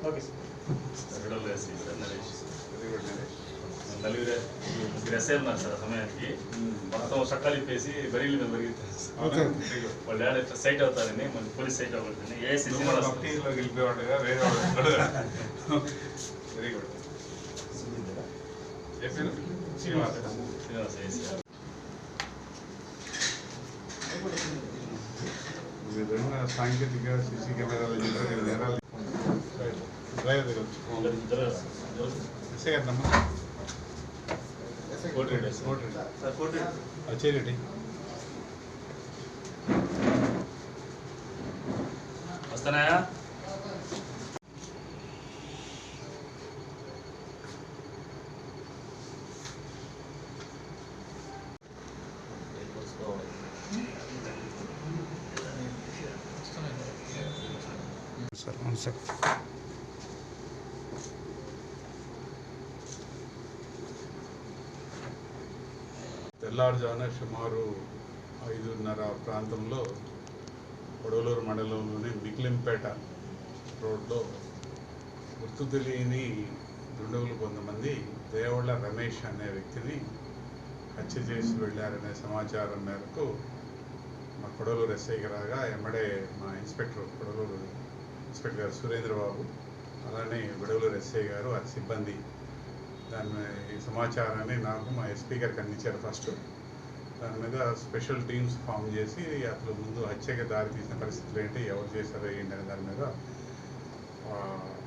Okay sir. నలుగురు ముగ్గురు SI ఉన్నారు సార్ సమయానికి. మొత్తం చట్టాలు ఇప్పేసి బరీలు మీద బరిగిస్తారు. వాళ్ళ డాడీ ఇట్లా సైట్ అవుతారని మన పోలీస్ సైట్ అవ్వకూడదని ఏఎస్సీ వెళ్ళిపోయాడుగా వేరే వెరీ గుడ్. శ్రీనివాస్ ఏఎస్సీ. సాంకేతిక సీసీ కెమెరాలు నేరాలు డ్రైవర్ దగ్గర ఎస్ఐ గారు అచ్చేరెడ్డి వస్తున్నాయా? సార్ అవును సార్. తెల్లారుజామున సుమారు 5:30 ప్రాంతంలో కొడవలూరు మండలంలోని మిగిలింపేట రోడ్లో గుర్తు తెలియని దుండగులు కొంతమంది దేవళ్ళ రమేష్ అనే వ్యక్తిని హత్య చేసి వెళ్ళారనే సమాచారం మేరకు మా కొడవలూరు ఎస్ఐకి రాగా ఎమ్మడే మా కొడవలూరు ఇన్స్పెక్టర్ గారు సురేంద్రబాబు, అలానే విడవలూరు ఎస్ఐ గారు ఆ సిబ్బంది ఈ సమాచారాన్ని నాకు మా ఎస్పీ గారికి అందించారు. ఫస్ట్ దాని మీద స్పెషల్ టీమ్స్ ఫామ్ చేసి అసలు ముందు హత్యకి దారి తీసిన పరిస్థితులు ఏంటి, ఎవరు చేశారో ఏంటి అనే దాని మీద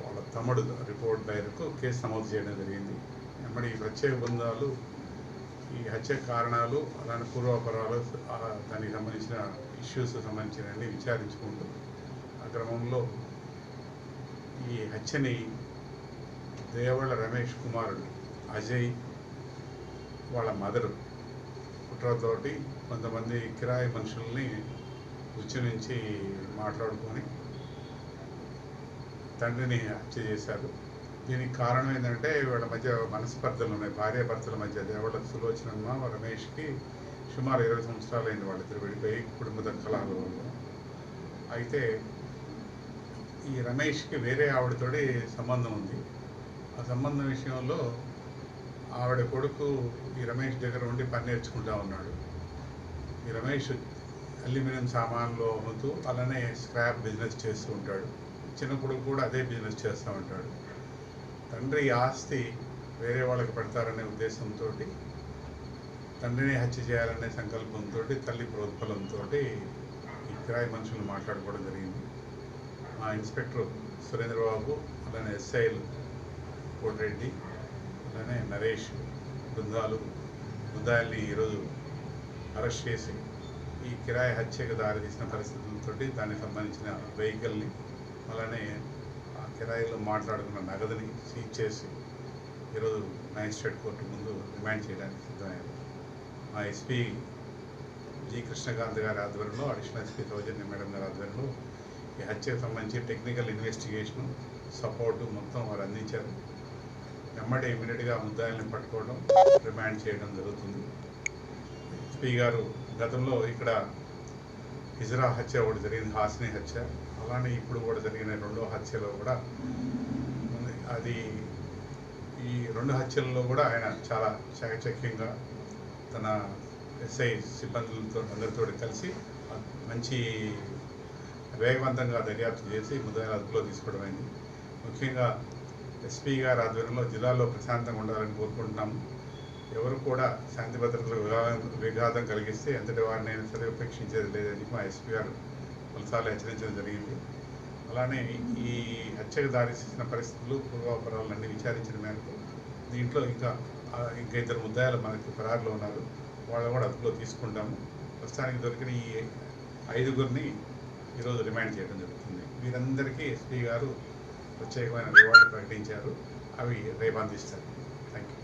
వాళ్ళ తమ్ముడు రిపోర్ట్ మేరకు కేసు నమోదు చేయడం జరిగింది. ఎమ్మడి ఈ ప్రత్యేక బృందాలు ఈ హత్య కారణాలు, అలానే పూర్వాపరాలు, దానికి సంబంధించిన ఇష్యూస్ సంబంధించినవన్నీ విచారించుకుంటూ ఆ క్రమంలో ఈ హత్యని దేవళ్ళ రమేష్ కుమారుడు అజయ్ వాళ్ళ మదరు కుట్రతోటి కొంతమంది కిరాయి మనుషుల్ని ఉచ్చి నుంచి మాట్లాడుకొని తండ్రిని హత్య చేశారు. దీనికి కారణం ఏంటంటే వీళ్ళ మధ్య మనస్పర్ధలు ఉన్నాయి. భార్యాభర్తల మధ్య దేవళ్ళ సులోచనమ్మ రమేష్కి సుమారు 20 సంవత్సరాలు అయింది వాళ్ళిద్దరు విడిపోయి కుటుంబ దక్కలాల వల్ల. అయితే ఈ రమేష్కి వేరే ఆవిడతోటి సంబంధం ఉంది. ఆ సంబంధం విషయంలో ఆవిడ కొడుకు ఈ రమేష్ దగ్గర ఉండి పని నేర్చుకుంటా ఉన్నాడు. ఈ రమేష్ అల్యూమినియం సామాన్లు అమ్ముతూ అలానే స్క్రాప్ బిజినెస్ చేస్తూ ఉంటాడు. చిన్న కొడుకు కూడా అదే బిజినెస్ చేస్తూ ఉంటాడు. తండ్రి ఆస్తి వేరే వాళ్ళకి పెడతారనే ఉద్దేశంతో, తండ్రిని హత్య చేయాలనే సంకల్పంతో, తల్లి ప్రోత్బలంతో ఈ కిరాయి మనుషులు మాట్లాడుకోవడం జరిగింది. మా ఇన్స్పెక్టర్ సురేంద్రబాబు, అలానే ఎస్ఐలు కోటిరెడ్డి, అలానే నరేష్ బృందాల్ని ఈరోజు అరెస్ట్ చేసి ఈ కిరాయి హత్యకు దారితీసిన పరిస్థితులతో దానికి సంబంధించిన వెహికల్ని, అలానే ఆ కిరాయిలో మాట్లాడుకున్న నగదుని సీజ్ చేసి ఈరోజు మ్యాజిస్ట్రేట్ కోర్టు ముందు రిమాండ్ చేయడానికి సిద్ధమయ్యారు. మా ఎస్పీ జి కృష్ణకాంత్ గారి ఆధ్వర్యంలో, అడిషనల్ ఎస్పీ సౌజన్య మేడం గారి ఆధ్వర్యంలో ఈ హత్యకు సంబంధించి టెక్నికల్ ఇన్వెస్టిగేషను సపోర్టు మొత్తం వారు అందించారు. వెంబడి ఇమీడియట్గా ముద్దాయిల్ని పట్టుకోవడం, రిమాండ్ చేయడం జరుగుతుంది. ఎస్పీ గారు గతంలో ఇక్కడ హిజ్రా హత్య ఒకటి జరిగింది, హాసిని హత్య, అలానే ఇప్పుడు కూడా జరిగిన 2వ హత్యలో కూడా అది ఈ 2 హత్యల్లో కూడా ఆయన చాలా చాకచక్యంగా తన ఎస్ఐ సిబ్బందులతో అందరితో కలిసి మంచి వేగవంతంగా దర్యాప్తు చేసి ముద్దాయిల అదుపులో తీసుకోవడం అయింది. ముఖ్యంగా ఎస్పీ గారి ఆధ్వర్యంలో జిల్లాలో ప్రశాంతంగా ఉండాలని కోరుకుంటున్నాము. ఎవరు కూడా శాంతి భద్రతలకు విఘాతం కలిగిస్తే ఎంతటి వారిని అయినా సరే ఉపేక్షించేది లేదని మా ఎస్పీ గారు పలుసార్లు హెచ్చరించడం జరిగింది. అలానే ఈ హత్యకు దారితీసిన పరిస్థితులు, పూర్వాపరాలన్నీ విచారించిన మేరకు దీంట్లో ఇంకా 2 ముద్దాయిలు మనకి పరారులో ఉన్నారు. వాళ్ళు కూడా అదుపులో తీసుకుంటాము. ప్రస్తుతానికి దొరికిన ఈ 5గురిని ఈరోజు రిమాండ్ చేయడం జరుగుతుంది. వీరందరికీ ఎస్పీ గారు ప్రత్యేకమైన రివార్డు ప్రకటించారు. అవి రేపు అందిస్తారు. Thank you.